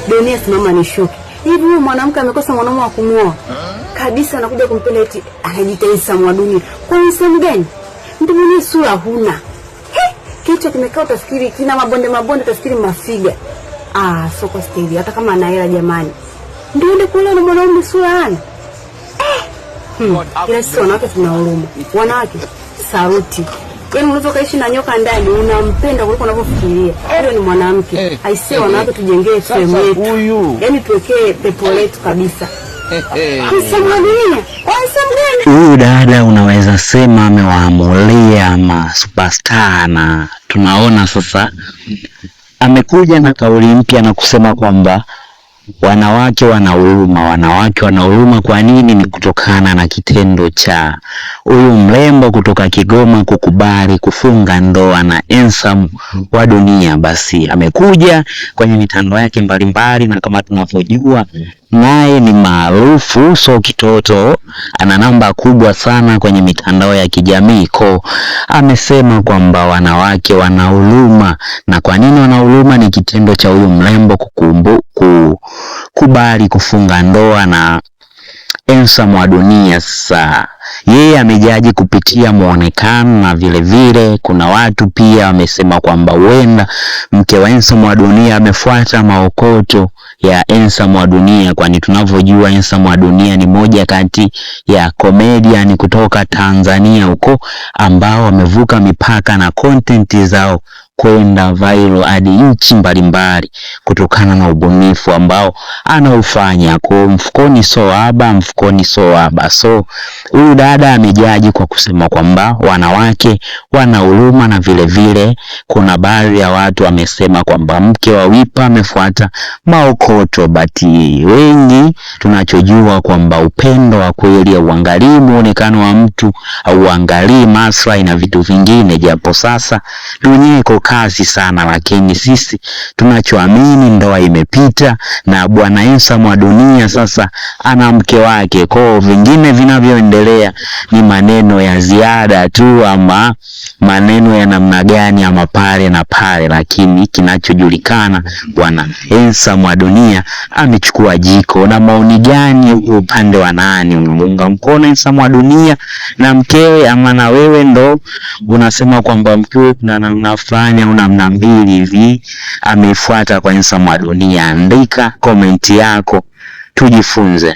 Dunia simama ni shuki. Hivi huyu mwanamke amekosa mwanaume wa kumuoa kabisa, anakuja kumpenda eti anajitahidi mwa dunia. Kwa nini gani? Mtu mwenye sura huna. Kichwa kimekaa utafikiri kina mabonde utafikiri mafiga. Soko stili hata kama ana hela jamani. Ndio ndio kule na mwanaume sura hana. Ila sisi wanawake tuna huruma. Wanawake sauti. Yaani unaweza kaishi na nyoka ndani unampenda kuliko unavyofikiria. Hiyo ni mwanamke. Aisee, wanawake tujengee frame yetu. Yaani tuwekee pepo letu kabisa. Huyu dada unaweza sema amewaamulia ma superstar, na tunaona sasa amekuja na kauli mpya na kusema kwamba wanawake wana huruma. Kwa nini? Ni kutokana na kitendo cha huyu mrembo kutoka Kigoma kukubali kufunga ndoa na Handsome wa Dunia. Basi amekuja kwenye mitandao yake mbalimbali, na kama tunavyojua naye ni maarufu, so kitoto ana namba kubwa sana kwenye mitandao ya kijamii. Amesema kwamba wanawake wana huruma, na kwa nini wana huruma? Ni kitendo cha huyu mrembo kubali kufunga ndoa na Handsome wa Dunia. Sasa yeye amejaji kupitia muonekano, na vile vile kuna watu pia wamesema kwamba huenda mke wa Handsome wa Dunia amefuata maokoto ya Handsome wa Dunia, kwani tunavyojua Handsome wa Dunia ni moja kati ya comedian kutoka Tanzania huko ambao wamevuka mipaka na content zao kwenda viral hadi nchi mbalimbali kutokana na ubunifu ambao anaufanya. Kwa mfukoni so haba. So huyu dada amejaji kwa kusema kwamba wanawake wana huruma, na vile vile kuna baadhi ya watu wamesema kwamba mke wa Wipa amefuata maokoto. But wengi tunachojua kwamba upendo wa kweli hauangalii muonekano wa mtu, hauangalii maslahi na vitu vingine, japo sasa dunia iko kasi sana, lakini sisi tunachoamini ndoa imepita na bwana Handsome wa Dunia sasa ana mke wake. Kwa vingine vinavyoendelea ni maneno ya ziada tu, ama maneno ya namna gani ama pale na pale, lakini kinachojulikana bwana Handsome wa Dunia amechukua jiko. Na maoni gani upande wa nani? Unaunga mkono Handsome wa Dunia na mkewe, ama na wewe ndo unasema kwamba mkewe kuna namna fulani au namna mbili hivi amefuata kwa Handsome wa Dunia? Andika komenti yako tujifunze.